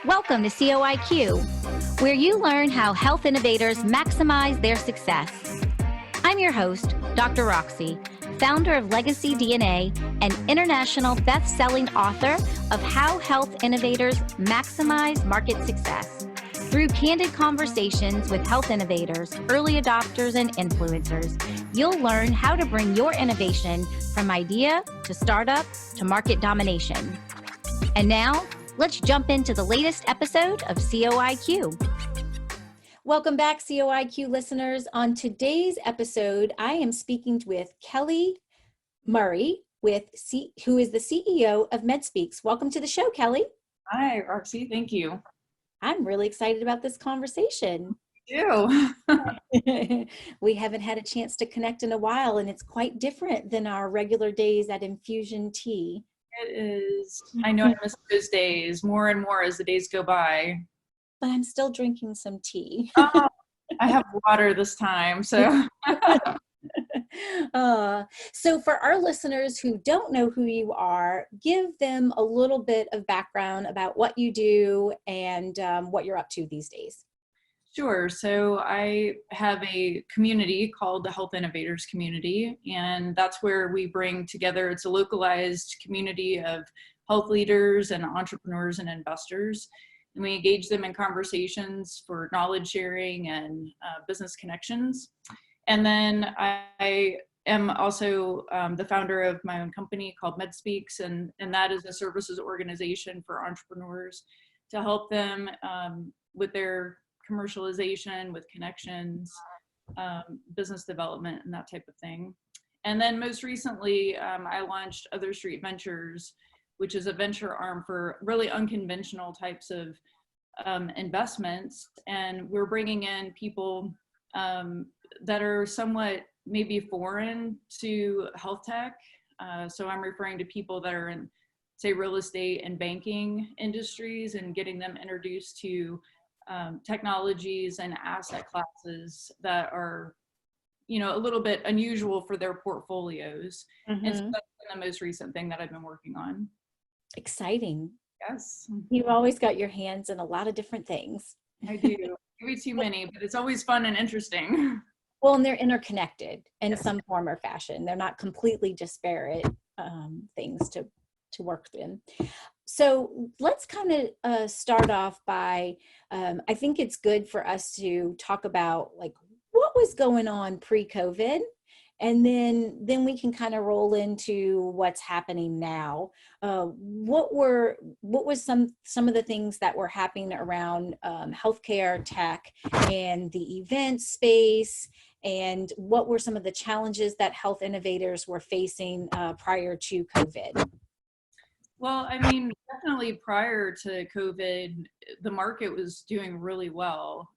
Welcome to COIQ, where you learn how health innovators maximize their success. I'm your host, Dr. Roxy, founder of Legacy DNA and international best-selling author of How Health Innovators Maximize Market Success. Through candid conversations with health innovators, early adopters, and influencers, you'll learn how to bring your innovation from idea to startup to market domination. And now, let's jump into the latest episode of COIQ. Welcome back, COIQ listeners. On today's episode, I am speaking with Kelly Murray, who is the CEO of MedSpeaks. Welcome to the show, Kelly. Hi, Roxy. Thank you. I'm really excited about this conversation. You too. We haven't had a chance to connect in a while, and it's quite different than our regular days at Infusion Tea. It is. I know I miss those days more and more as the days go by. But I'm still drinking some tea. Oh, I have water this time, so. So for our listeners who don't know who you are, give them a little bit of background about what you do and what you're up to these days. Sure. So I have a community called the Health Innovators community, and that's where we bring together, it's a localized community of health leaders and entrepreneurs and investors. And we engage them in conversations for knowledge sharing and business connections. And then I am also the founder of my own company called MedSpeaks, and that is a services organization for entrepreneurs to help them with their commercialization, with connections, business development, and that type of thing. And then most recently, I launched Other Street Ventures, which is a venture arm for really unconventional types of investments. And we're bringing in people that are somewhat maybe foreign to health tech. So I'm referring to people that are in, say, real estate and banking industries and getting them introduced to technologies and asset classes that are, a little bit unusual for their portfolios. Mm-hmm. And so that's been the most recent thing that I've been working on. Exciting. Yes. You've always got your hands in a lot of different things. I do. Maybe too many, but it's always fun and interesting. Well, and they're interconnected in some form or fashion. They're not completely disparate things to work in. So let's kind of start off by, I think it's good for us to talk about like what was going on pre-COVID, and then we can kind of roll into what's happening now. What was some of the things that were happening around healthcare tech and the event space, and what were some of the challenges that health innovators were facing prior to COVID? Well, I mean, definitely prior to COVID, the market was doing really well.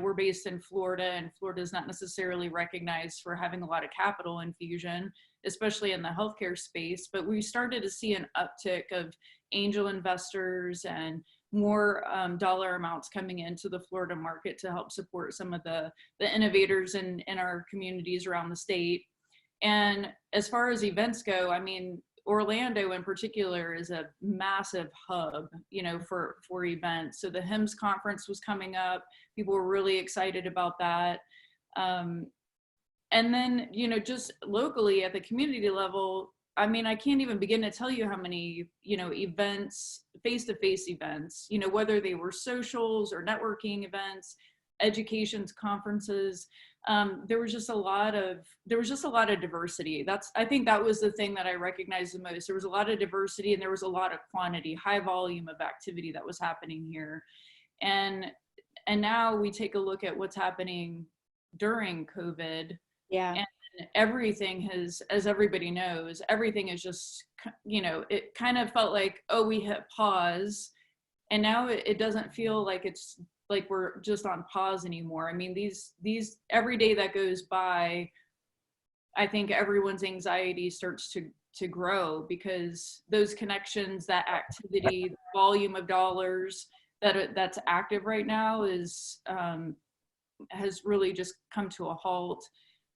We're based in Florida, and Florida is not necessarily recognized for having a lot of capital infusion, especially in the healthcare space. But we started to see an uptick of angel investors and more dollar amounts coming into the Florida market to help support some of the innovators in our communities around the state. And as far as events go, I mean, Orlando in particular is a massive hub, for events. So the HIMSS conference was coming up. People were really excited about that. And then, just locally at the community level, I mean, I can't even begin to tell you how many, events, face-to-face events, whether they were socials or networking events, educations, conferences. There was just a lot of diversity. I think that was the thing that I recognized the most. There was a lot of diversity, and there was a lot of quantity, high volume of activity that was happening here. And now we take a look at what's happening during COVID. Yeah. And everything has, as everybody knows, everything is just, it kind of felt like, oh, we hit pause. And now it doesn't feel like it's like we're just on pause anymore. I mean, these every day that goes by, I think everyone's anxiety starts to grow, because those connections, that activity, the volume of dollars that's active right now has really just come to a halt.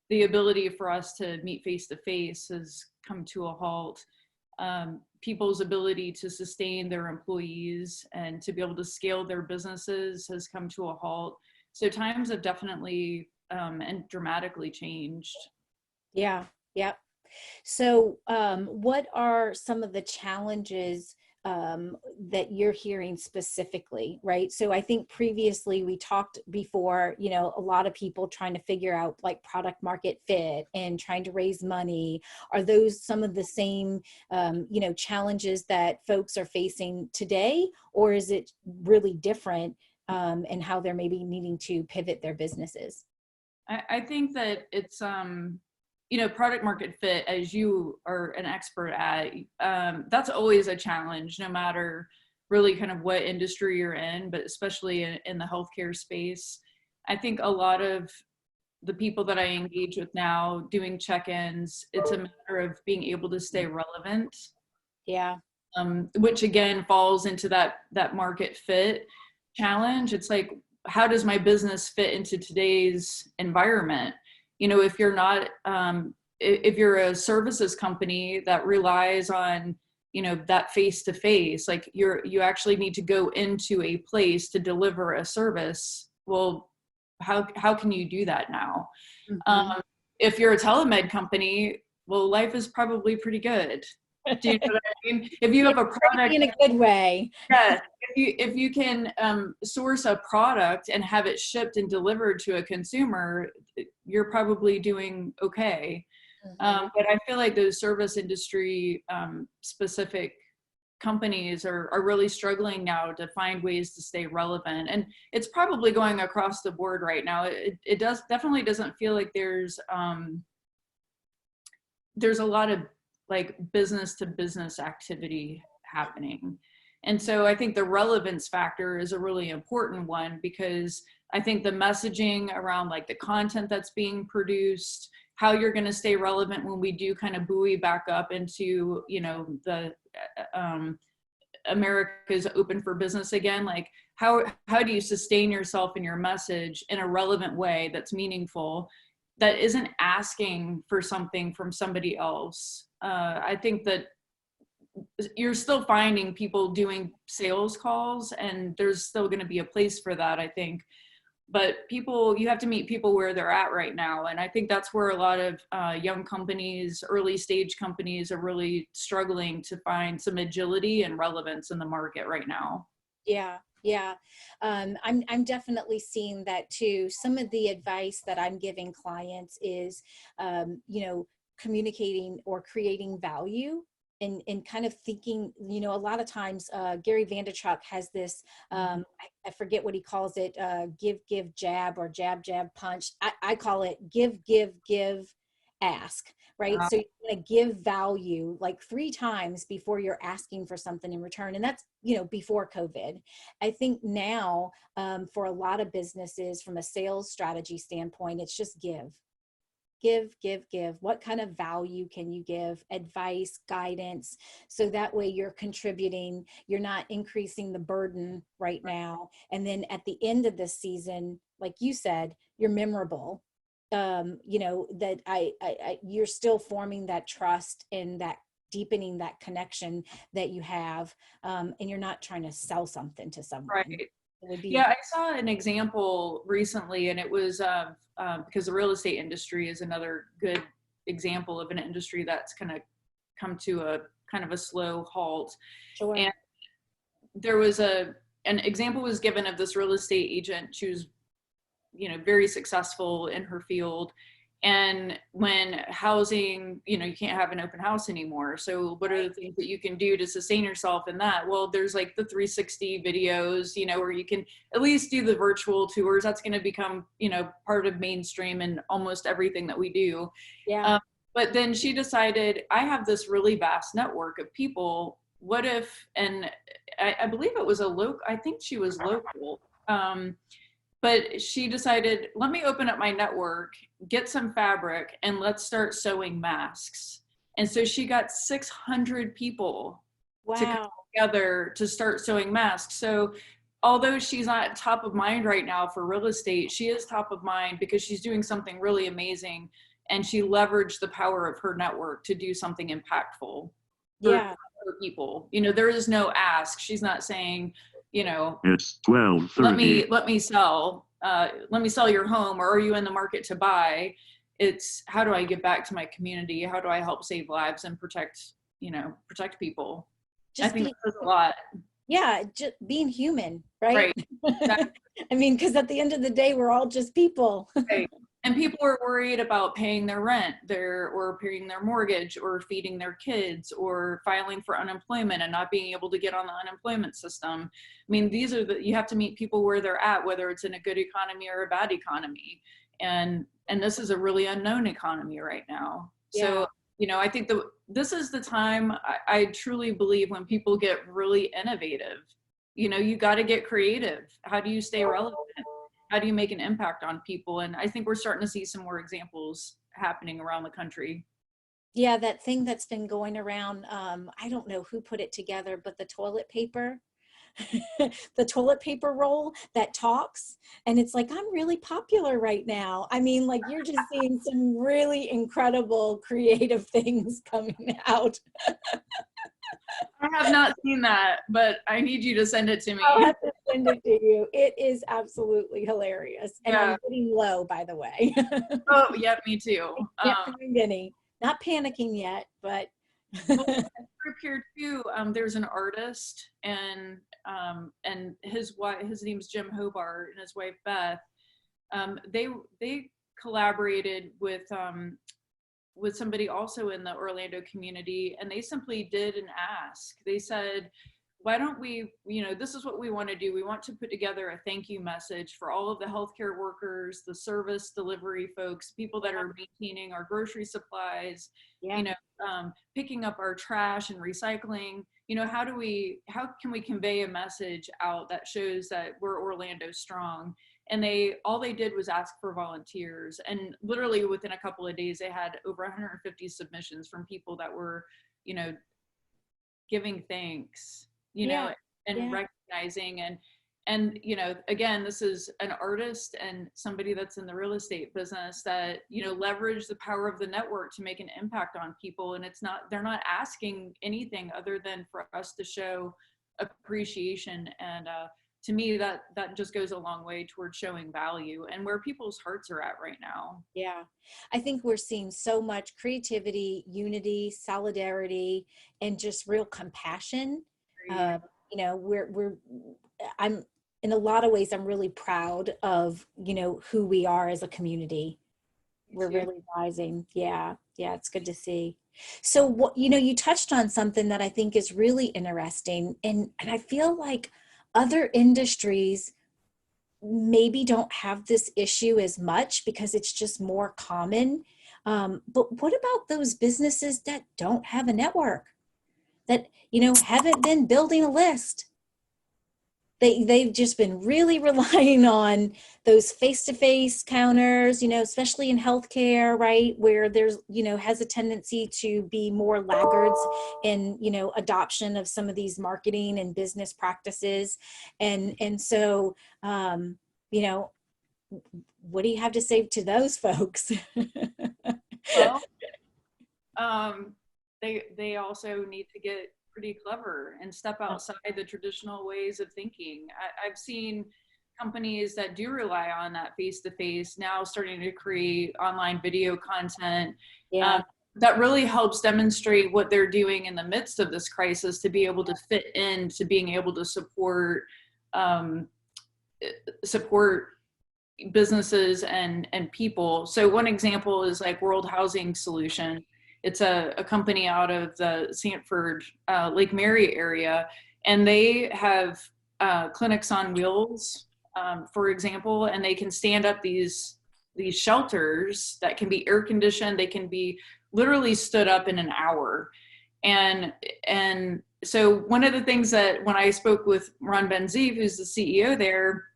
The ability for us to meet face to face has come to a halt. people's ability to sustain their employees and to be able to scale their businesses has come to a halt. So times have definitely and dramatically changed. Yeah. Yep. So, what are some of the challenges that you're hearing specifically, right? So I think previously we talked before, you know, a lot of people trying to figure out like product market fit and trying to raise money. Are those some of the same, you know, challenges that folks are facing today, or is it really different in how they're maybe needing to pivot their businesses? I think that it's you know, product market fit, as you are an expert at, that's always a challenge, no matter really kind of what industry you're in, but especially in the healthcare space. I think a lot of the people that I engage with now doing check-ins, it's a matter of being able to stay relevant. Yeah. Which again falls into that market fit challenge. It's like, how does my business fit into today's environment? You know, if you're not, if you're a services company that relies on, you know, that face to face, like you actually need to go into a place to deliver a service. Well, how can you do that now? Mm-hmm. If you're a telemed company, well, life is probably pretty good. Do you know what I mean? If you have a product In a good way. yeah, if you can source a product and have it shipped and delivered to a consumer, you're probably doing okay. Mm-hmm. But I feel like those service industry specific companies are really struggling now to find ways to stay relevant. And it's probably going across the board right now. It definitely doesn't feel like there's a lot of like business to business activity happening. And so I think the relevance factor is a really important one, because I think the messaging around like the content that's being produced, how you're going to stay relevant when we do kind of buoy back up into, you know, the America's open for business again, like how do you sustain yourself and your message in a relevant way that's meaningful, that isn't asking for something from somebody else. I think that you're still finding people doing sales calls, and there's still going to be a place for that, I think. But you have to meet people where they're at right now. And I think that's where a lot of young companies, early stage companies, are really struggling to find some agility and relevance in the market right now. Yeah. Yeah. I'm definitely seeing that too. Some of the advice that I'm giving clients is, you know, communicating or creating value and kind of thinking, you know, a lot of times Gary Vaynerchuk has this, I forget what he calls it, give, jab, or jab, punch. I call it give, ask, right? So you want to give value like 3 times before you're asking for something in return. And that's, you know, before COVID. I think now for a lot of businesses from a sales strategy standpoint, it's just give. What kind of value can you give? Advice, guidance, so that way you're contributing, you're not increasing the burden right now. And then at the end of this season, like you said, you're memorable. You know, that you're still forming that trust and that deepening that connection that you have, and you're not trying to sell something to someone. Right. Yeah, I saw an example recently, and it was because the real estate industry is another good example of an industry that's kind of come to a kind of a slow halt. Sure. And there was an example was given of this real estate agent. She was, you know, very successful in her field. And when housing, you know, you can't have an open house anymore. So what are the things that you can do to sustain yourself in that? Well, there's like the 360 videos, you know, where you can at least do the virtual tours. That's going to become, you know, part of mainstream in almost everything that we do. Yeah. But then she decided, I have this really vast network of people. What if, and I believe it was I think she was local. But she decided, let me open up my network, get some fabric, and let's start sewing masks. And so she got 600 people to come together to start sewing masks. So although she's not top of mind right now for real estate, she is top of mind because she's doing something really amazing. And she leveraged the power of her network to do something impactful. Yeah. for people. There is no ask. She's not saying, It's 12:30. let me sell your home, or are you in the market to buy? It's, how do I give back to my community? How do I help save lives and protect people? I think that says a lot. Yeah, just being human, right? Right. I mean, because at the end of the day, we're all just people. Right. And people are worried about paying their rent, or paying their mortgage, or feeding their kids, or filing for unemployment and not being able to get on the unemployment system. I mean, you have to meet people where they're at, whether it's in a good economy or a bad economy. And this is a really unknown economy right now. So, I think this is the time, I truly believe, when people get really innovative. You got to get creative. How do you stay relevant? How do you make an impact on people? And I think we're starting to see some more examples happening around the country. Yeah, that thing that's been going around, I don't know who put it together, but the toilet paper, the toilet paper roll that talks, and it's like, I'm really popular right now. I mean, like, you're just seeing some really incredible creative things coming out. I have not seen that, but I need you to send it to me. I'll have to send it to you. It is absolutely hilarious. And I'm getting low, by the way. Oh, yeah, me too. Can't find any. Not panicking yet, but. Group here too. There's an artist, and his wife. His name's Jim Hobart, and his wife Beth. They collaborated with somebody also in the Orlando community, and they simply did an ask. They said, why don't we, this is what we want to do. We want to put together a thank you message for all of the healthcare workers, the service delivery folks, people that are maintaining our grocery supplies, picking up our trash and recycling. How can we convey a message out that shows that we're Orlando strong? And all they did was ask for volunteers. And literally within a couple of days, they had over 150 submissions from people that were, giving thanks, and recognizing. And, again, this is an artist and somebody that's in the real estate business that, leverage the power of the network to make an impact on people. And they're not asking anything other than for us to show appreciation. And, to me, that just goes a long way towards showing value and where people's hearts are at right now. Yeah. I think we're seeing so much creativity, unity, solidarity, and just real compassion. I'm in a lot of ways, I'm really proud of, who we are as a community. We're really rising. Yeah. It's good to see. So, you touched on something that I think is really interesting. And I feel like other industries maybe don't have this issue as much because it's just more common. But what about those businesses that don't have a network, that, haven't been building a list? They've just been really relying on those face-to-face counters, especially in healthcare, right? Where there's, has a tendency to be more laggards in, adoption of some of these marketing and business practices. And so, what do you have to say to those folks? Well, they also need to get pretty clever and step outside the traditional ways of thinking. I've seen companies that do rely on that face-to-face now starting to create online video content that really helps demonstrate what they're doing in the midst of this crisis to be able to fit into being able to support businesses and people. So one example is like World Housing Solution. It's a company out of the Sanford, Lake Mary area, and they have clinics on wheels, for example, and they can stand up these shelters that can be air conditioned. They can be literally stood up in an hour. And so one of the things that when I spoke with Ron Benziv, who's the CEO there,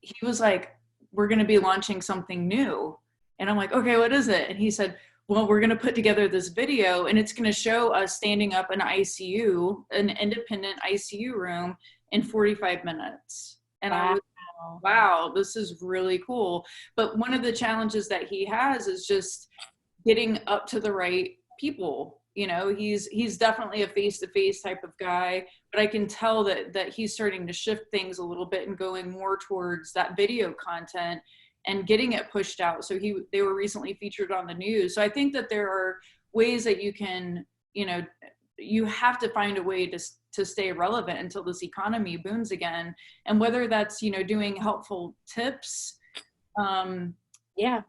he was like, we're going to be launching something new. And I'm like, okay, what is it? And he said, well, we're going to put together this video and it's going to show us standing up an ICU, an independent ICU room in 45 minutes. And I was, wow, this is really cool. But one of the challenges that he has is just getting up to the right people. You know, he's definitely a face-to-face type of guy, but I can tell that he's starting to shift things a little bit and going more towards that video content and getting it pushed out. So they were recently featured on the news. So I think that there are ways that you can, you know, you have to find a way to stay relevant until this economy booms again. And whether that's, you know, doing helpful tips, Yeah.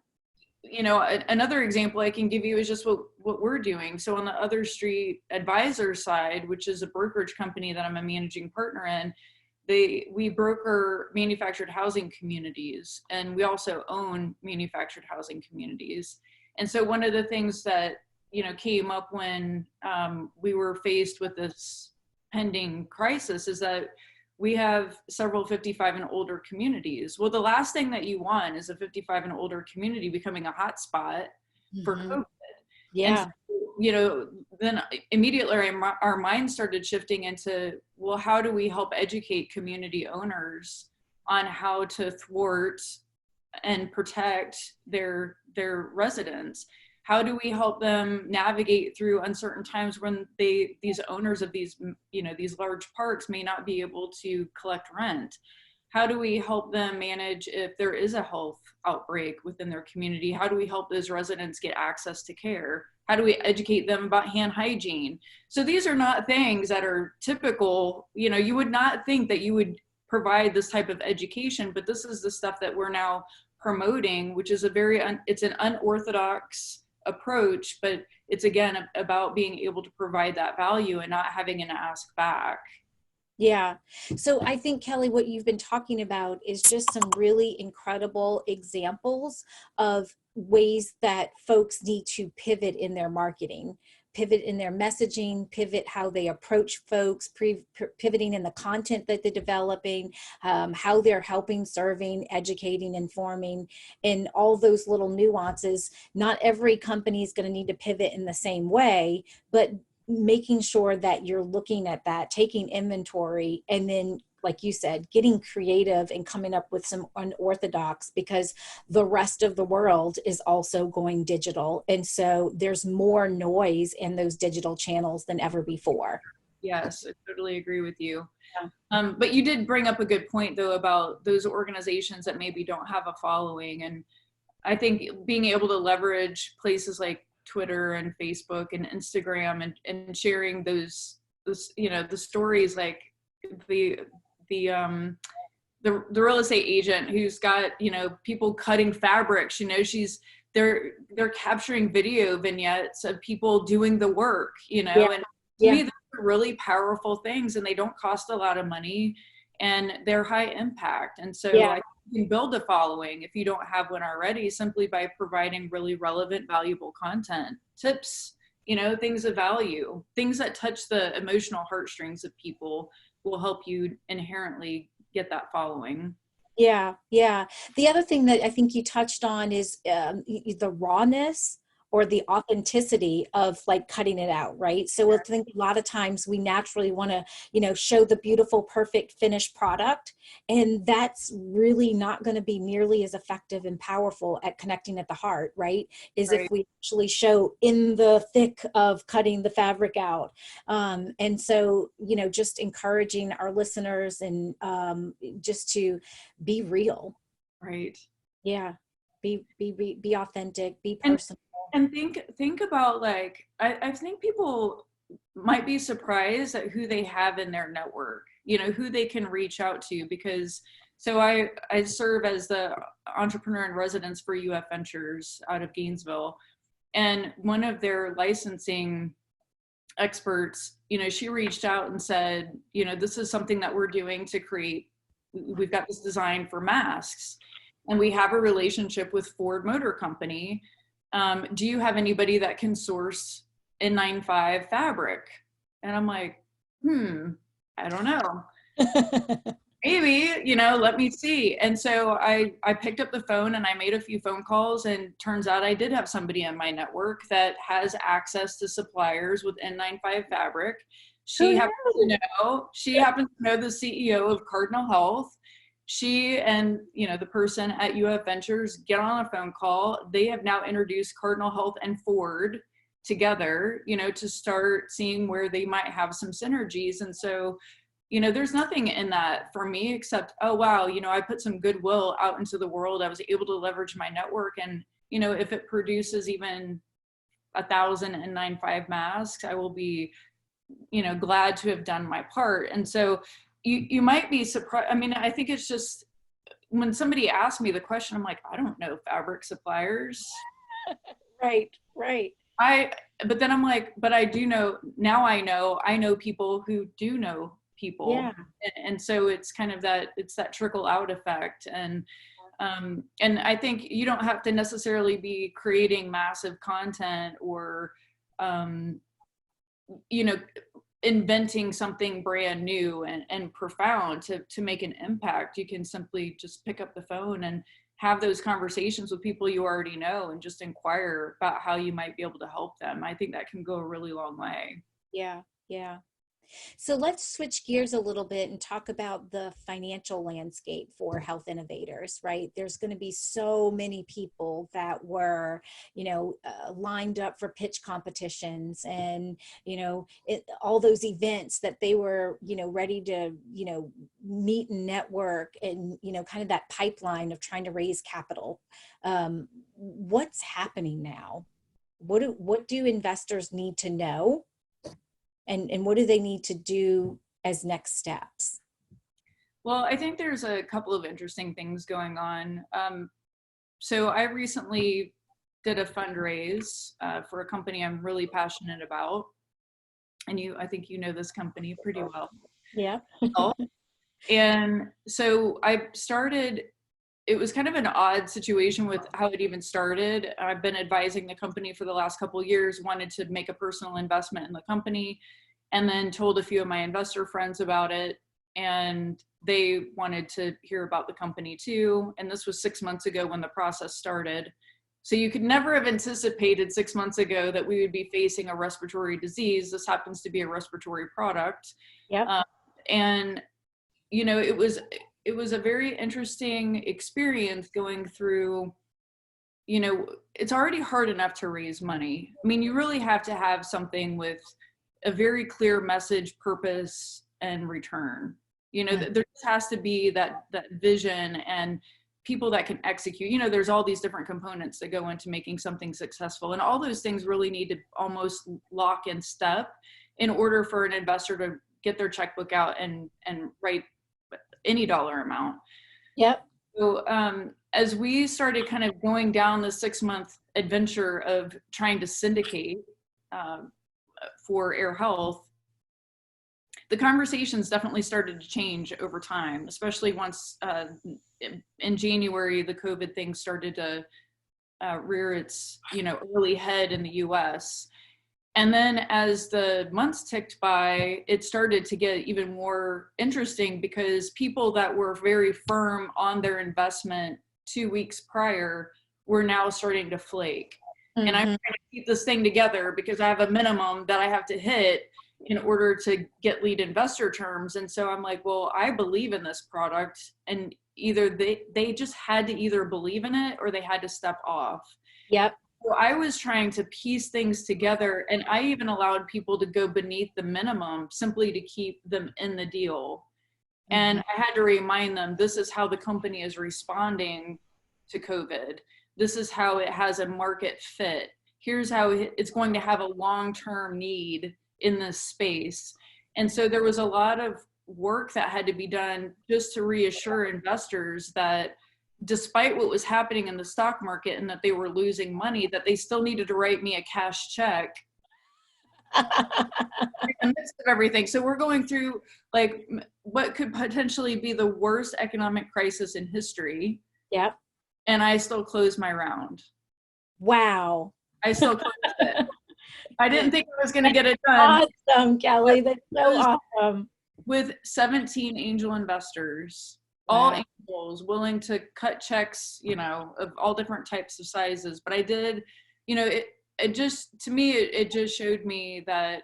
you know, another example I can give you is just what we're doing. So on the Other Street Advisor side, which is a brokerage company that I'm a managing partner in, we broker manufactured housing communities, and we also own manufactured housing communities. And so one of the things that, you know, came up when we were faced with this pending crisis is that we have several 55 and older communities. Well, the last thing that you want is a 55 and older community becoming a hotspot for COVID. Yeah. And so, you know, then immediately our minds started shifting into, well, how do we help educate community owners on how to thwart and protect their residents? How do we help them navigate through uncertain times when these owners of these, you know, these large parks may not be able to collect rent? How do we help them manage if there is a health outbreak within their community? How do we help those residents get access to care? How do we educate them about hand hygiene? So these are not things that are typical, you know, you would not think that you would provide this type of education, but this is the stuff that we're now promoting, which is it's an unorthodox approach, but it's again about being able to provide that value and not having an ask back. Yeah. So I think, Kelly, what you've been talking about is just some really incredible examples of ways that folks need to pivot in their marketing, pivot in their messaging, pivot how they approach folks, pivoting in the content that they're developing, how they're helping, serving, educating, informing, and all those little nuances. Not every company is going to need to pivot in the same way, but making sure that you're looking at that, taking inventory, and then, like you said, getting creative and coming up with some unorthodox, because the rest of the world is also going digital. And so there's more noise in those digital channels than ever before. Yes, I totally agree with you. Yeah. But you did bring up a good point, though, about those organizations that maybe don't have a following. And I think being able to leverage places like Twitter and Facebook and Instagram and sharing those, you know, the stories, like the real estate agent who's got, you know, people cutting fabrics, you know, they're capturing video vignettes of people doing the work, you know, and to me, those are really powerful things, and they don't cost a lot of money, and they're high impact. And so I think you can build a following if you don't have one already, simply by providing really relevant, valuable content, tips, you know, things of value, things that touch the emotional heartstrings of people will help you inherently get that following. Yeah. Yeah. The other thing that I think you touched on is the rawness or the authenticity of like cutting it out, right? So I think a lot of times we naturally want to, you know, show the beautiful, perfect finished product. And that's really not going to be nearly as effective and powerful at connecting at the heart, right? Is if we actually show in the thick of cutting the fabric out. And so, you know, just encouraging our listeners and just to be real. Right. Yeah. Be authentic, be personal. And think about, like, I think people might be surprised at who they have in their network, you know, who they can reach out to, because so I serve as the entrepreneur in residence for UF Ventures out of Gainesville, and one of their licensing experts, you know, she reached out and said, you know, this is something that we're doing to create, we've got this design for masks, and we have a relationship with Ford Motor Company. Do you have anybody that can source N95 fabric? And I'm like, I don't know. Maybe, you know, let me see. And so I picked up the phone and I made a few phone calls, and turns out I did have somebody in my network that has access to suppliers with N95 fabric. She happens to know the CEO of Cardinal Health. She and, you know, the person at UF Ventures get on a phone call. They have now introduced Cardinal Health and Ford together, to start seeing where they might have some synergies. And so, there's nothing in that for me except, oh, wow, I put some goodwill out into the world. I was able to leverage my network. And, if it produces even 1,095 masks, I will be, glad to have done my part. And so you might be surprised. I mean, I think it's just when somebody asks me the question, I'm like, I don't know fabric suppliers. Right. But then I'm like, but I do know, now I know people who do know people. Yeah. And so it's kind of it's that trickle out effect. And I think you don't have to necessarily be creating massive content or, inventing something brand new and profound to make an impact. You can simply just pick up the phone and have those conversations with people you already know and just inquire about how you might be able to help them. I think that can go a really long way. Yeah. So let's switch gears a little bit and talk about the financial landscape for health innovators, right? There's going to be so many people that were, lined up for pitch competitions and, all those events that they were, ready to, meet and network and, kind of that pipeline of trying to raise capital. What's happening now? What do investors need to know? And what do they need to do as next steps? Well, I think there's a couple of interesting things going on. So I recently did a fundraise for a company I'm really passionate about. And I think you know this company pretty well. Yeah. And so it was kind of an odd situation with how it even started. I've been advising the company for the last couple of years, wanted to make a personal investment in the company, and then told a few of my investor friends about it. And they wanted to hear about the company too. And this was 6 months ago when the process started. So you could never have anticipated 6 months ago that we would be facing a respiratory disease. This happens to be a respiratory product. Yeah. And, it was a very interesting experience going through, it's already hard enough to raise money. I mean, you really have to have something with a very clear message, purpose, and return. There just has to be that vision and people that can execute. There's all these different components that go into making something successful. And all those things really need to almost lock in step in order for an investor to get their checkbook out and write any dollar amount. Yep. So as we started kind of going down the 6-month adventure of trying to syndicate for Air Health, the conversations definitely started to change over time, especially once in January, the COVID thing started to rear its early head in the US. And then as the months ticked by, it started to get even more interesting because people that were very firm on their investment 2 weeks prior were now starting to flake. Mm-hmm. And I'm trying to keep this thing together because I have a minimum that I have to hit in order to get lead investor terms. And so I'm like, well, I believe in this product. And either they just had to either believe in it or they had to step off. Yep. So I was trying to piece things together, and I even allowed people to go beneath the minimum simply to keep them in the deal. And I had to remind them, this is how the company is responding to COVID. This is how it has a market fit. Here's how it's going to have a long-term need in this space. And so there was a lot of work that had to be done just to reassure investors that despite what was happening in the stock market and that they were losing money, that they still needed to write me a cash check in the midst of everything. So we're going through like what could potentially be the worst economic crisis in history. Yep. And I still closed my round. Wow. I still closed it. I didn't think I was going to get it done. Awesome, Kelly. That's so awesome. With 17 angel investors. All angels willing to cut checks, of all different types of sizes. But I did, it just, to me, it just showed me that,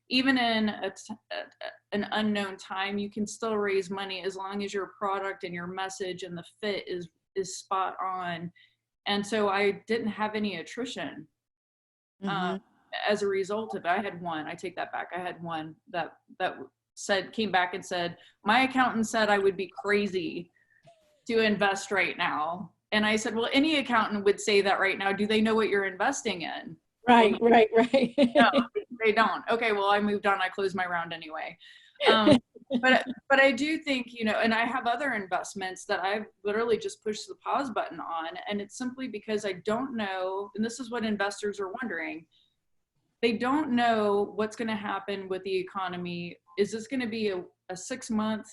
even in an unknown time, you can still raise money as long as your product and your message and the fit is spot on. And so I didn't have any attrition. Mhm. as a result of it. I had one, I take that back. I had one that came back and said, my accountant said I would be crazy to invest right now. And I said, well, any accountant would say that right now. Do they know what you're investing in? Right, Well, right. no, they don't. Okay, well, I moved on. I closed my round anyway. But I do think, and I have other investments that I've literally just pushed the pause button on. And it's simply because I don't know, and this is what investors are wondering. They don't know what's going to happen with the economy. Is this going to be a 6-month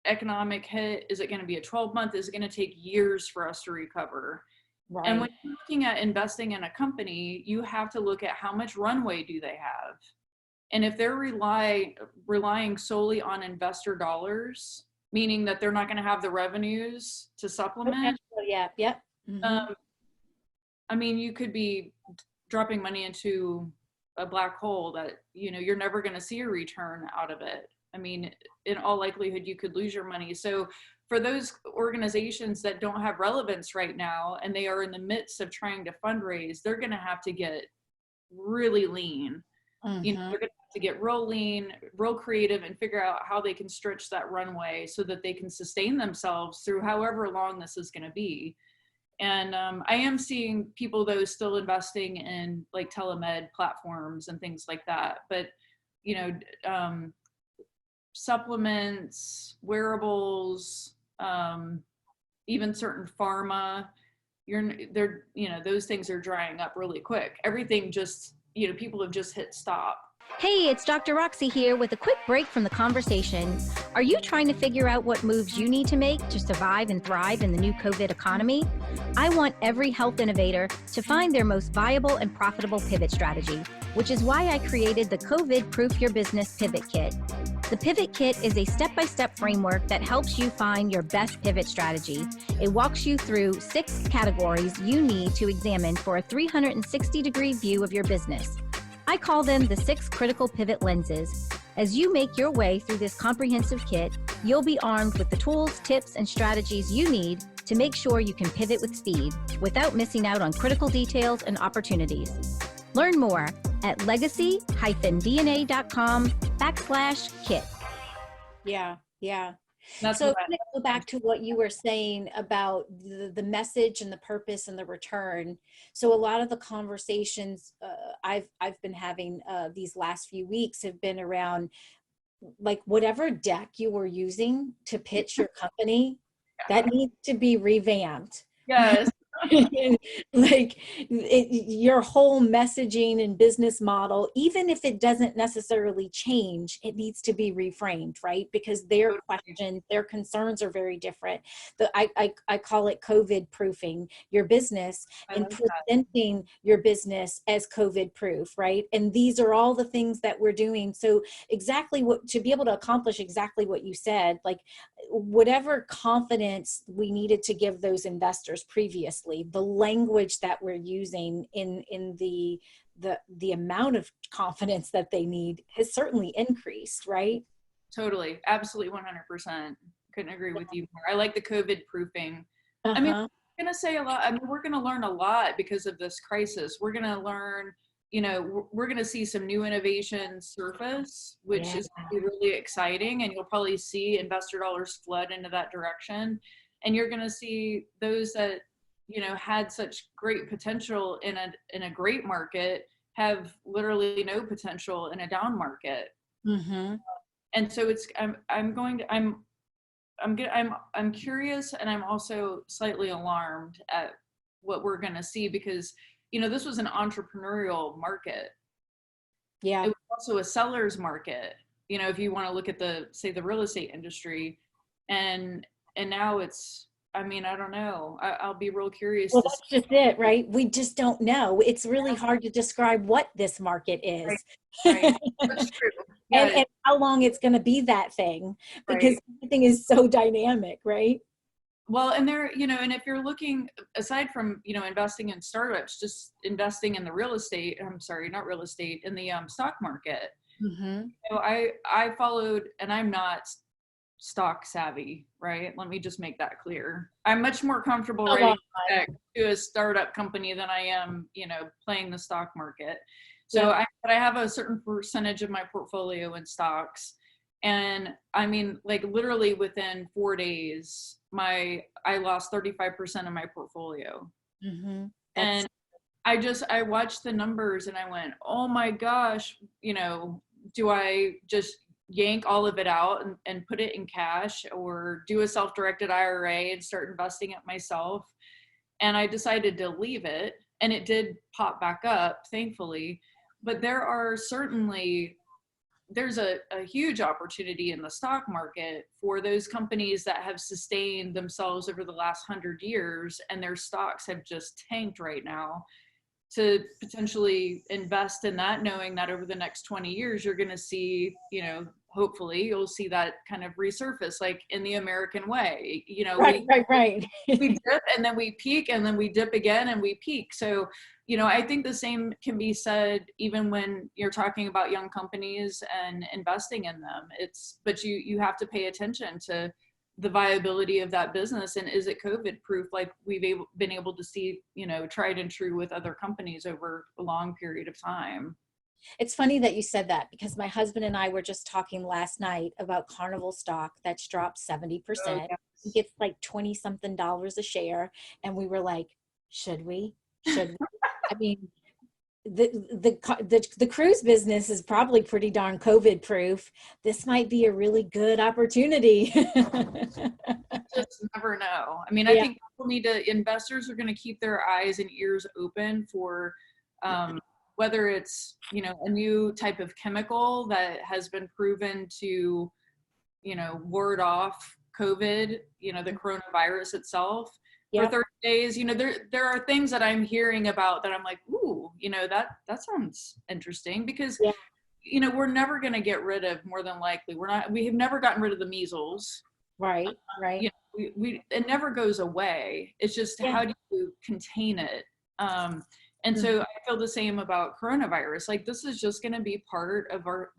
economic hit? Is it going to be a 12-month? Is it going to take years for us to recover? Right. And when you're looking at investing in a company, you have to look at how much runway do they have. And if they're relying solely on investor dollars, meaning that they're not going to have the revenues to supplement, Yeah, yep. Mm-hmm. I mean, you could be dropping money into a black hole that, you're never going to see a return out of it. I mean, in all likelihood, you could lose your money. So for those organizations that don't have relevance right now, and they are in the midst of trying to fundraise, they're going to have to get really lean. Mm-hmm. They're going to have to get real lean, real creative, and figure out how they can stretch that runway so that they can sustain themselves through however long this is going to be. And I am seeing people, though, still investing in like telemed platforms and things like that. But, supplements, wearables, even certain pharma, those things are drying up really quick. Everything just, people have just hit stop. Hey, it's Dr. Roxy here with a quick break from the conversation. Are you trying to figure out what moves you need to make to survive and thrive in the new COVID economy? I want every health innovator to find their most viable and profitable pivot strategy, which is why I created the COVID Proof Your Business Pivot Kit. The Pivot Kit is a step-by-step framework that helps you find your best pivot strategy. It walks you through 6 categories you need to examine for a 360-degree view of your business. I call them the 6 critical pivot lenses. As you make your way through this comprehensive kit, you'll be armed with the tools, tips, and strategies you need to make sure you can pivot with speed without missing out on critical details and opportunities. Learn more at legacy-dna.com/kit. Yeah. That's So I'm going to go back to what you were saying about the message and the purpose and the return. So a lot of the conversations I've been having these last few weeks have been around like whatever deck you were using to pitch your company, that needs to be revamped. Yes. Like your whole messaging and business model, even if it doesn't necessarily change, it needs to be reframed, right? Because their questions, their concerns are very different. I call it COVID proofing your business and presenting your business as COVID proof, right? And these are all the things that we're doing. So exactly what, to be able to accomplish exactly what you said, like whatever confidence we needed to give those investors previously, the language that we're using in the amount of confidence that they need has certainly increased, right? Totally. Absolutely. 100%. Couldn't agree with you more. I like the COVID proofing. Uh-huh. I mean, we're going to say a lot. I mean, we're going to learn a lot because of this crisis. We're going to learn, we're going to see some new innovations surface, which is really exciting. And you'll probably see investor dollars flood into that direction. And you're going to see those that, had such great potential in a great market have literally no potential in a down market. Mm-hmm. And so I'm curious, and I'm also slightly alarmed at what we're going to see because, this was an entrepreneurial market. Yeah. It was also a seller's market, if you want to look at the real estate industry, and now it's, I don't know. I'll be real curious. Well, that's just it, right? We just don't know. It's really hard to describe what this market is. Right. That's true. Yeah. and how long it's going to be that thing, because everything is so dynamic, right? Well, and there, and if you're looking, aside from, investing in startups, just investing in the real estate, I'm sorry, not real estate, in the stock market. Mm-hmm. I followed, and I'm not stock savvy, right? Let me just make that clear. I'm much more comfortable Come writing on. a check to a startup company than I am, playing the stock market. So Yeah. I have a certain percentage of my portfolio in stocks. And I mean, like literally within 4 days, I lost 35% of my portfolio. Mm-hmm. And I watched the numbers and I went, oh my gosh, do I just yank all of it out and put it in cash, or do a self-directed IRA and start investing it myself? And I decided to leave it, and it did pop back up, thankfully. But there's a huge opportunity in the stock market for those companies that have sustained themselves over the last 100 years and their stocks have just tanked right now, to potentially invest in that, knowing that over the next 20 years, you're going to see, hopefully you'll see that kind of resurface, like in the American way, Right. we dip and then we peak and then we dip again and we peak. So, I think the same can be said even when you're talking about young companies and investing in them. But you have to pay attention to the viability of that business, and is it COVID proof, like we've been able to see, tried and true with other companies over a long period of time. It's funny that you said that, because my husband and I were just talking last night about Carnival stock that's dropped 70%. Oh, yes. It gets like 20 something dollars a share. And we were like, should we? I mean, the cruise business is probably pretty darn COVID proof. This might be a really good opportunity. Just never know. I mean, Yeah. I think investors are going to keep their eyes and ears open for whether it's, a new type of chemical that has been proven to, ward off COVID, the coronavirus itself. Yep. For 30 days, there are things that I'm hearing about that I'm like, ooh, that sounds interesting, because, Yeah. we're never going to get rid of, more than likely, we have never gotten rid of the measles. Right. It never goes away. It's just, how do you contain it? And so I feel the same about coronavirus. Like, this is just going to be part of our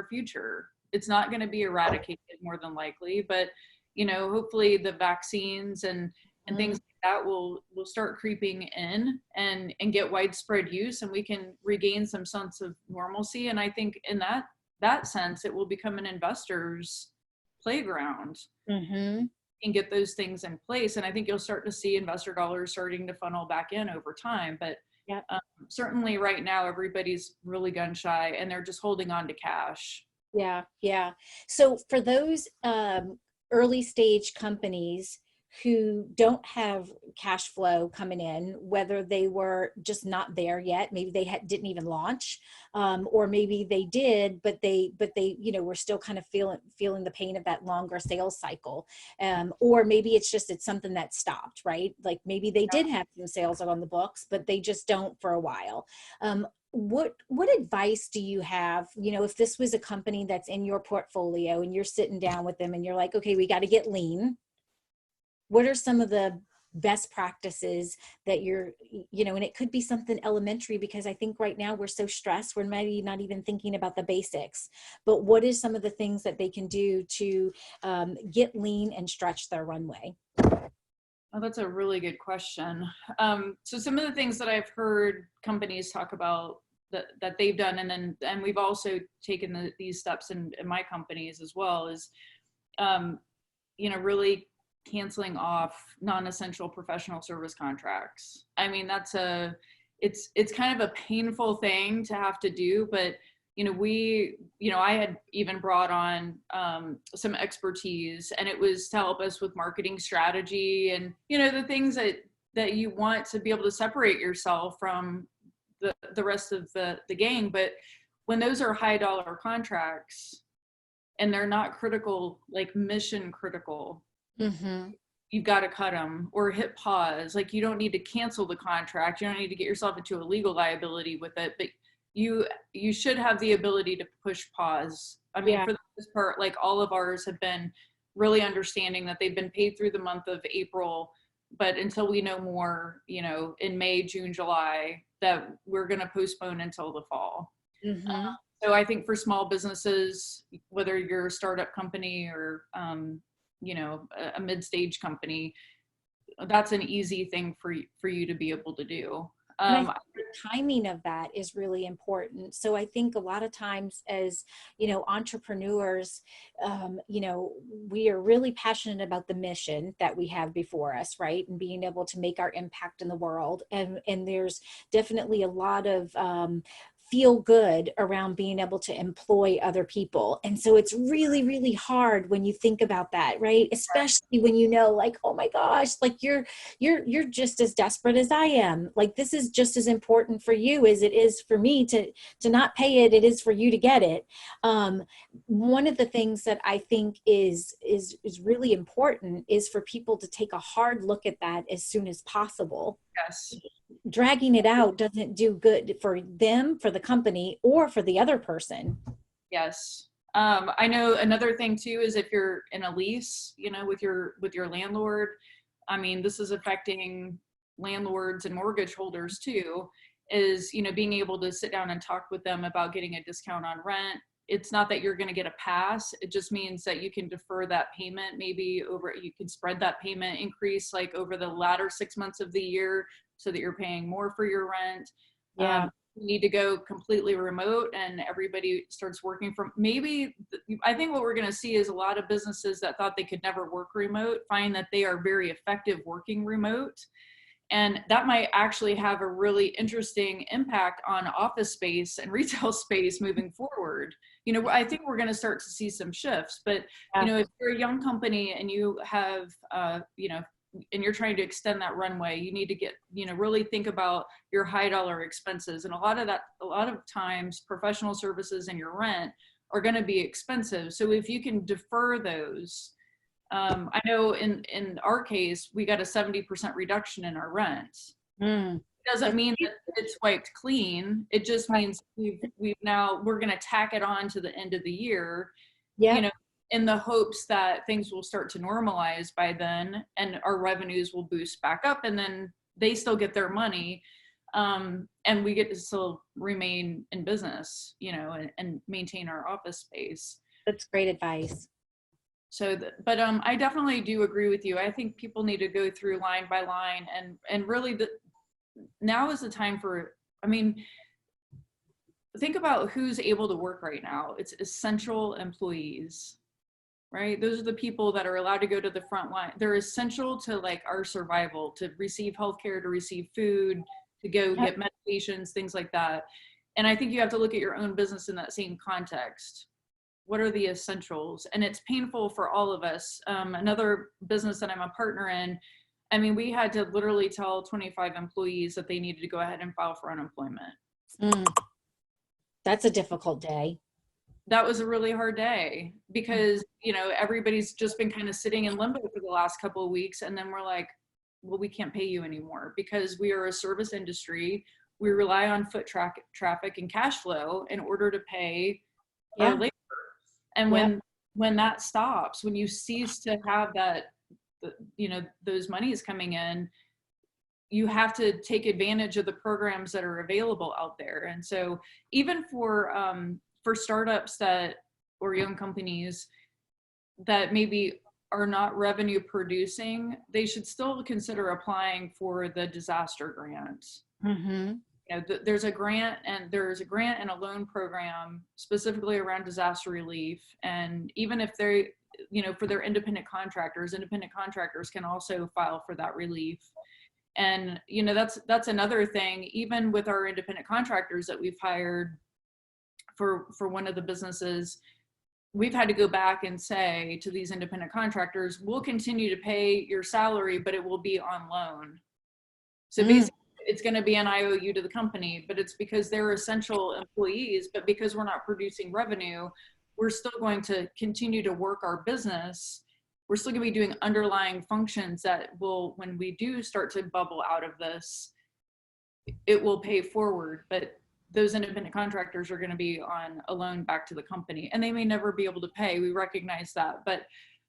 future. It's not going to be eradicated, more than likely, but, hopefully the vaccines and things like that will start creeping in and get widespread use, and we can regain some sense of normalcy. And I think in that sense, it will become an investor's playground. Mm-hmm. And get those things in place. And I think you'll start to see investor dollars starting to funnel back in over time. But certainly right now, everybody's really gun shy and they're just holding on to cash. Yeah. So for those early stage companies who don't have cash flow coming in, whether they were just not there yet, maybe they didn't even launch, or maybe they did, but they were still kind of feeling the pain of that longer sales cycle, or maybe it's something that stopped, right? Like maybe they did have some sales on the books, but they just don't for a while. What advice do you have, if this was a company that's in your portfolio and you're sitting down with them and you're like, okay, we got to get lean. What are some of the best practices that and it could be something elementary, because I think right now we're so stressed, we're maybe not even thinking about the basics, but what is some of the things that they can do to get lean and stretch their runway? Oh, that's a really good question. So some of the things that I've heard companies talk about that they've done, and we've also taken these steps in my companies as well, is, really canceling off non-essential professional service contracts. I mean, it's kind of a painful thing to have to do, but I had even brought on some expertise, and it was to help us with marketing strategy and, the things that you want to be able to separate yourself from the rest of the gang. But when those are high dollar contracts and they're not critical, like mission critical, you've got to cut them or hit pause. Like, you don't need to cancel the contract. You don't need to get yourself into a legal liability with it, but you should have the ability to push pause. I mean, for the most part, like all of ours have been really understanding that they've been paid through the month of April, but until we know more, in May, June, July, that we're going to postpone until the fall. So I think for small businesses, whether you're a startup company or, you know, a mid-stage company, that's an easy thing for you to be able to do. And I think the timing of that is really important. So I think a lot of times as, you know, entrepreneurs, you know, we are really passionate about the mission that we have before us, right? And being able to make our impact in the world. And there's definitely a lot of, feel good around being able to employ other people. And so it's really, really hard when you think about that, right? Especially when you know, like, oh my gosh, like you're just as desperate as I am. Like, this is just as important for you as it is for me to not pay it. It is for you to get it. One of the things that I think is really important is for people to take a hard look at that as soon as possible. Yes. Dragging it out doesn't do good for them, for the company, or for the other person. Yes. I know another thing too is if you're in a lease, you know, with your landlord, I mean, this is affecting landlords and mortgage holders too, is, you know, being able to sit down and talk with them about getting a discount on rent. It's not that you're going to get a pass. It just means that you can defer that payment, maybe you can spread that payment increase like over the latter 6 months of the year so that you're paying more for your rent. Yeah. You need to go completely remote and everybody starts working from, maybe, I think what we're going to see is a lot of businesses that thought they could never work remote find that they are very effective working remote. And that might actually have a really interesting impact on office space and retail space moving forward. You know, I think we're going to start to see some shifts, but, you know, if you're a young company and you have, you know, and you're trying to extend that runway, you need to get, you know, really think about your high dollar expenses. And a lot of times professional services and your rent are going to be expensive. So if you can defer those, I know in our case, we got a 70% reduction in our rent. It doesn't mean that it's wiped clean. It just means we're going to tack it on to the end of the year, you know, in the hopes that things will start to normalize by then and our revenues will boost back up and then they still get their money. And we get to still remain in business, you know, and maintain our office space. That's great advice. So, but I definitely do agree with you. I think people need to go through line by line and really now is the time for, I mean, think about who's able to work right now. It's essential employees, right? Those are the people that are allowed to go to the front line. They're essential to like our survival, to receive healthcare, to receive food, to go get medications, things like that. And I think you have to look at your own business in that same context. What are the essentials? And it's painful for all of us. Another business that I'm a partner in, I mean, we had to literally tell 25 employees that they needed to go ahead and file for unemployment. That's a difficult day. That was a really hard day because, you know, everybody's just been kind of sitting in limbo for the last couple of weeks. And then we're like, well, we can't pay you anymore because we are a service industry. We rely on foot traffic and cash flow in order to pay our labor. And when that stops, when you cease to have that, you know, those monies coming in, you have to take advantage of the programs that are available out there. And so even for startups or young companies that maybe are not revenue producing, they should still consider applying for the disaster grant. You know, there's a grant and a loan program specifically around disaster relief. And even if they, you know, for their independent contractors can also file for that relief. And, you know, that's another thing, even with our independent contractors that we've hired for one of the businesses, we've had to go back and say to these independent contractors, we'll continue to pay your salary, but it will be on loan. So basically, it's going to be an IOU to the company, but it's because they're essential employees, but because we're not producing revenue, we're still going to continue to work our business. We're still going to be doing underlying functions that will, when we do start to bubble out of this, it will pay forward. But those independent contractors are going to be on a loan back to the company and they may never be able to pay. We recognize that, but,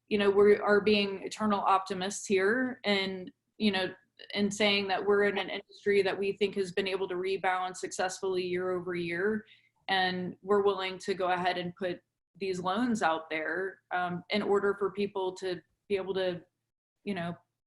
you know, we are being eternal optimists here and, you know, and saying that we're in an industry that we think has been able to rebound successfully year over year. and we're willing to go ahead and put these loans out there in order for people to be able to,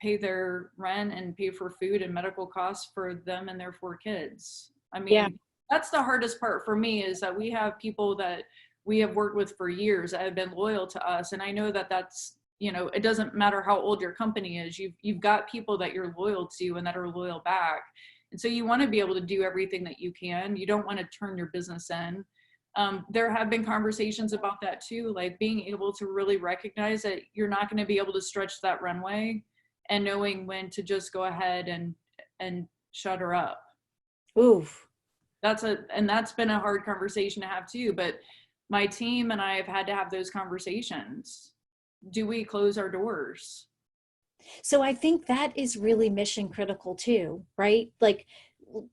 pay their rent and pay for food and medical costs for them and their 4 kids. I mean, that's the hardest part for me, is that we have people that we have worked with for years that have been loyal to us. And I know that that's, it doesn't matter how old your company is, you've got people that you're loyal to and that are loyal back. And so you want to be able to do everything that you can. You don't want to turn your business in. There have been conversations about that too, like being able to really recognize that you're not going to be able to stretch that runway, and knowing when to just go ahead and shut her up. Oof. That's been a hard conversation to have too, but my team and I have had to have those conversations. Do we close our doors? So I think that is really mission critical too, right? Like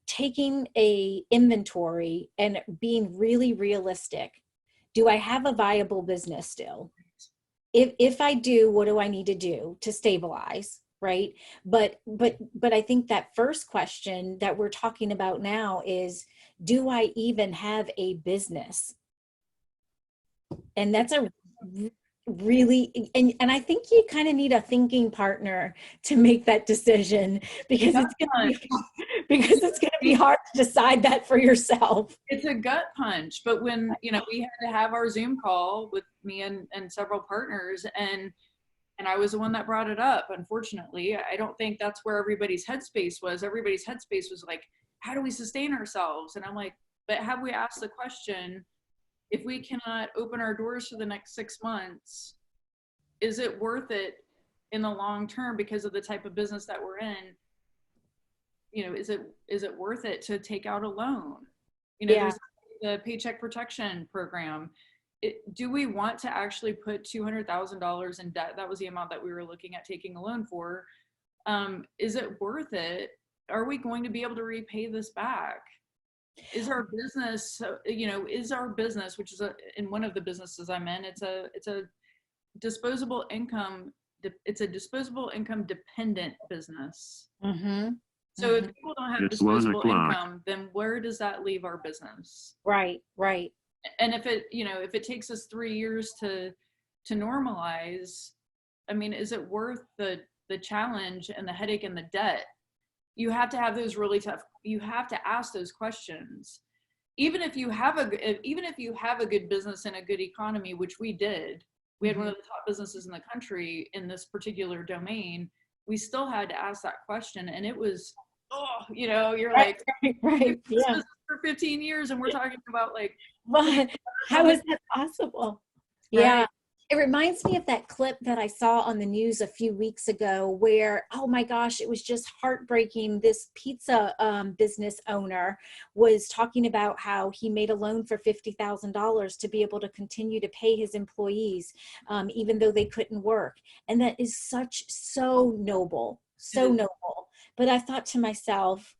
taking a inventory and being really realistic. Do I have a viable business still? If I do, what do I need to do to stabilize? Right. But I think that first question that we're talking about now is, do I even have a business? And that's a really, and I think you kind of need a thinking partner to make that decision, because it's going to be hard to decide that for yourself. It's a gut punch. But when, we had to have our Zoom call with me and several partners, and I was the one that brought it up. Unfortunately, I don't think that's where everybody's headspace was. Everybody's headspace was like, how do we sustain ourselves? And I'm like, but have we asked the question, if we cannot open our doors for the next 6 months, is it worth it in the long term because of the type of business that we're in? Is it worth it to take out a loan? There's the Paycheck Protection Program. Do we want to actually put $200,000 in debt? That was the amount that we were looking at taking a loan for. Is it worth it? Are we going to be able to repay this back? Is our business, which is in one of the businesses I'm in, it's a disposable income. It's a disposable income dependent business. Mm-hmm. So if people don't have disposable income, then where does that leave our business? Right. And if it takes us 3 years to normalize, I mean, is it worth the challenge and the headache and the debt? You have to have those really tough, you have to ask those questions. Even if you have a good business and a good economy, which we did, we had one of the top businesses in the country in this particular domain, we still had to ask that question. And it was, you're right, like, right. Yeah. For 15 years. And we're talking about like, But how is that possible? Right? Yeah. It reminds me of that clip that I saw on the news a few weeks ago where, oh my gosh, it was just heartbreaking. This pizza business owner was talking about how he made a loan for $50,000 to be able to continue to pay his employees, even though they couldn't work. And that is so noble, so noble. But I thought to myself,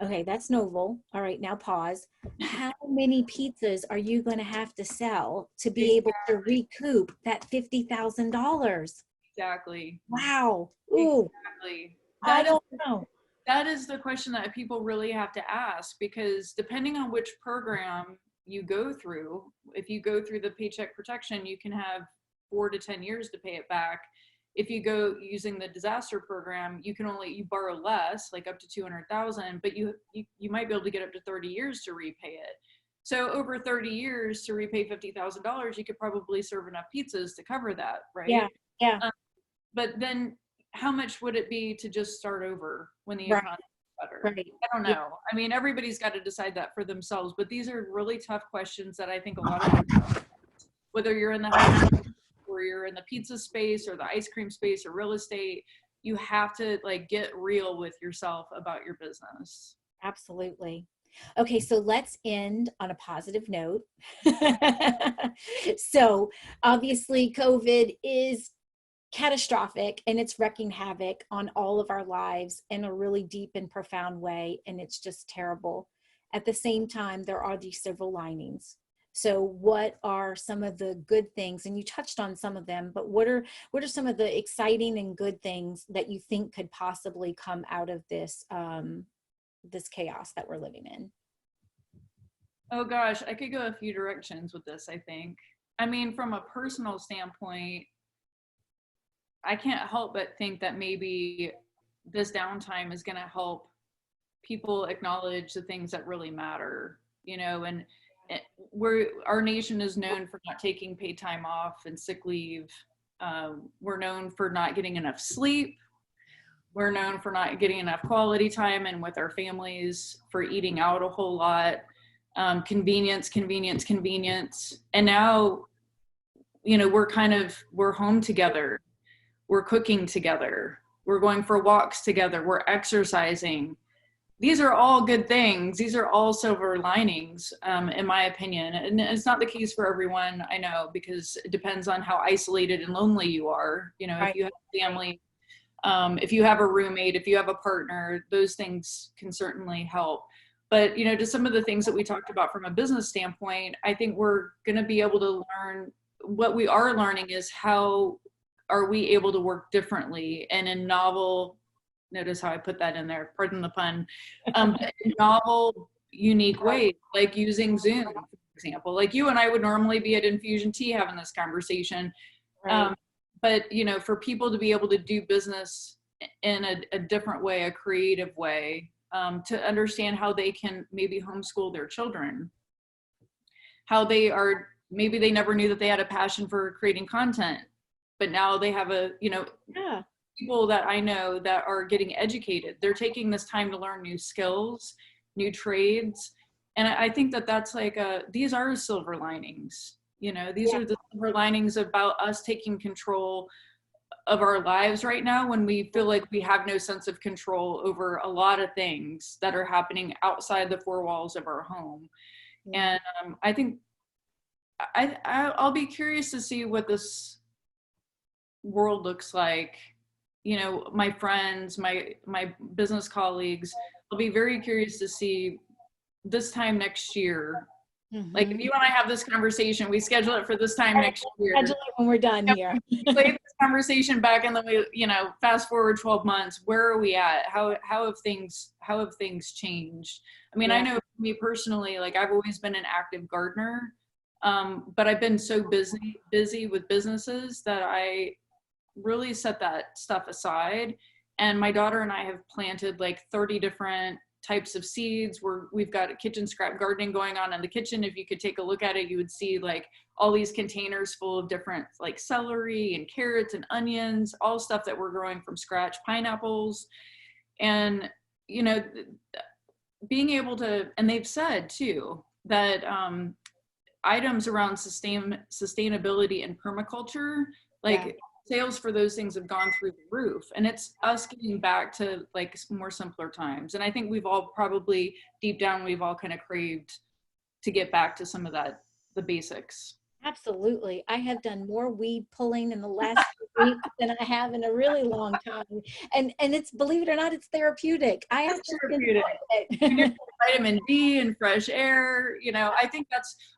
okay, that's noble. All right, now pause. How many pizzas are you going to have to sell to be able to recoup that $50,000? Exactly. Wow. Ooh. Exactly. I don't know. That is the question that people really have to ask, because depending on which program you go through, if you go through the Paycheck Protection, you can have 4 to 10 years to pay it back. If you go using the disaster program, you borrow less, like up to 200,000, but you might be able to get up to 30 years to repay it. So over 30 years to repay $50,000, you could probably serve enough pizzas to cover that, right? Yeah. But then how much would it be to just start over when the economy is better? Right. I don't know. Yeah. I mean, everybody's got to decide that for themselves, but these are really tough questions that I think a lot of people, whether you're in the house or you're in the pizza space or the ice cream space or real estate, you have to like get real with yourself about your business. Absolutely. Okay, so let's end on a positive note. So obviously COVID is catastrophic and it's wreaking havoc on all of our lives in a really deep and profound way, and it's just terrible. At the same time, there are these silver linings. So what are some of the good things? And you touched on some of them, but what are some of the exciting and good things that you think could possibly come out of this this chaos that we're living in? Oh gosh, I could go a few directions with this, I think. I mean, from a personal standpoint, I can't help but think that maybe this downtime is going to help people acknowledge the things that really matter, you know, and our nation is known for not taking paid time off and sick leave. We're known for not getting enough sleep. We're known for not getting enough quality time and with our families, for eating out a whole lot. Convenience. And now, you know, we're home together. We're cooking together. We're going for walks together. We're exercising. These are all good things. These are all silver linings, in my opinion. And it's not the case for everyone, I know, because it depends on how isolated and lonely you are. You know, Right. if you have a family, if you have a roommate, if you have a partner, those things can certainly help. But, you know, to some of the things that we talked about from a business standpoint, I think we're going to be able to learn. What we are learning is how are we able to work differently and in novel, notice how I put that in there, pardon the pun, novel, unique ways, like using Zoom, for example. Like you and I would normally be at Infusion Tea having this conversation. Right. But, you know, for people to be able to do business in a different way, a creative way, to understand how they can maybe homeschool their children, how maybe they never knew that they had a passion for creating content, but now they have people that I know that are getting educated. They're taking this time to learn new skills, new trades. And I think that that's like these are silver linings. You know, these are the silver linings about us taking control of our lives right now, when we feel like we have no sense of control over a lot of things that are happening outside the four walls of our home. And I think I'll be curious to see what this world looks like. You know, my friends, my business colleagues, I'll be very curious to see this time next year. Like if you and I have this conversation, we schedule it for this time next year. Schedule it when we're done here. Play this conversation back and then we, you know, fast forward 12 months, where are we at? How have things changed? I mean, I know for me personally, like I've always been an active gardener, but I've been so busy with businesses that I really set that stuff aside. And my daughter and I have planted like 30 different types of seeds. We've got a kitchen scrap gardening going on in the kitchen. If you could take a look at it, you would see like all these containers full of different like celery and carrots and onions, all stuff that we're growing from scratch, pineapples. And, you know, being able to, and they've said too, that items around sustainability and permaculture, like sales for those things have gone through the roof, and it's us getting back to like more simpler times. And I think we've all probably deep down, we've all kind of craved to get back to some of that, the basics. Absolutely. I have done more weed pulling in the last week than I have in a really long time. And it's, believe it or not, it's therapeutic. I actually enjoy it. Vitamin D and fresh air. You know, I think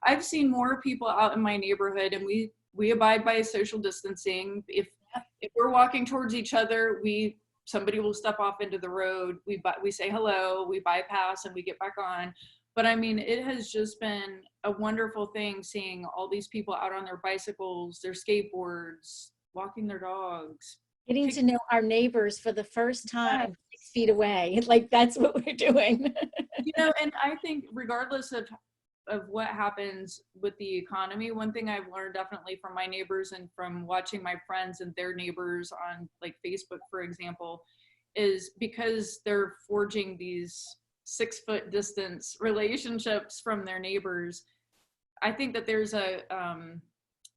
I've seen more people out in my neighborhood, and we abide by social distancing. If we're walking towards each other, somebody will step off into the road. We say hello, we bypass, and we get back on. But I mean, it has just been a wonderful thing seeing all these people out on their bicycles, their skateboards, walking their dogs. Getting to know our neighbors for the first time 6 feet away. Like that's what we're doing. You know, and I think regardless of what happens with the economy, one thing I've learned definitely from my neighbors and from watching my friends and their neighbors on like Facebook, for example, is because they're forging these 6-foot distance relationships from their neighbors. I think that there's an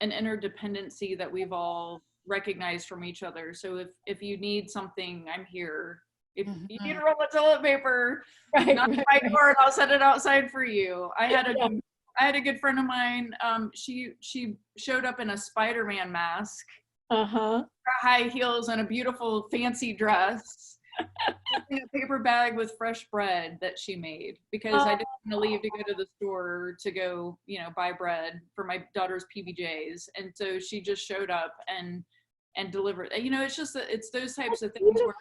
interdependency that we've all recognized from each other. So if you need something, I'm here. If you need a roll of toilet paper, knock on my door and I'll set it outside for you. I had a good friend of mine. She showed up in a Spider-Man mask, high heels, and a beautiful fancy dress, in a paper bag with fresh bread that she made, because I didn't want to leave to go to the store to go, you know, buy bread for my daughter's PBJs. And so she just showed up and delivered. You know, it's just it's those types of things where,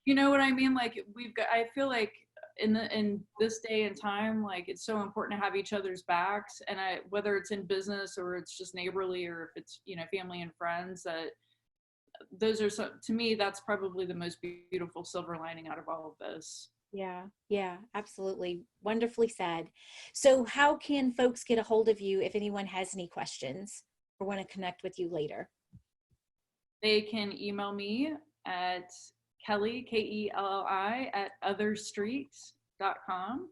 you know what I mean? Like I feel like in this day and time, like it's so important to have each other's backs, and whether it's in business or it's just neighborly, or if it's, you know, family and friends, that those are, so to me, that's probably the most beautiful silver lining out of all of this. Yeah, absolutely. Wonderfully said. So how can folks get a hold of you if anyone has any questions or want to connect with you later? They can email me at Kelly, Kelli, at otherstreets.com.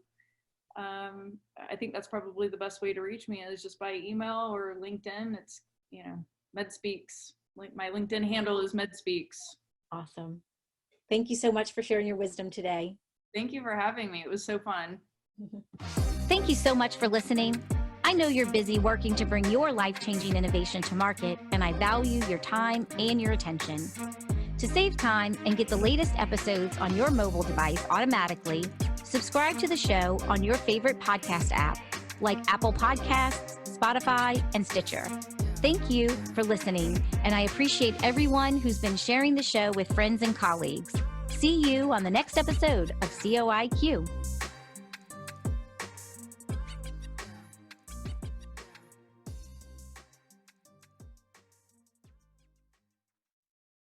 I think that's probably the best way to reach me, is just by email or LinkedIn. It's, you know, MedSpeaks. Like my LinkedIn handle is MedSpeaks. Awesome. Thank you so much for sharing your wisdom today. Thank you for having me. It was so fun. Thank you so much for listening. I know you're busy working to bring your life-changing innovation to market, and I value your time and your attention. To save time and get the latest episodes on your mobile device automatically, subscribe to the show on your favorite podcast app like Apple Podcasts, Spotify, and Stitcher. Thank you for listening, and I appreciate everyone who's been sharing the show with friends and colleagues. See you on the next episode of COIQ.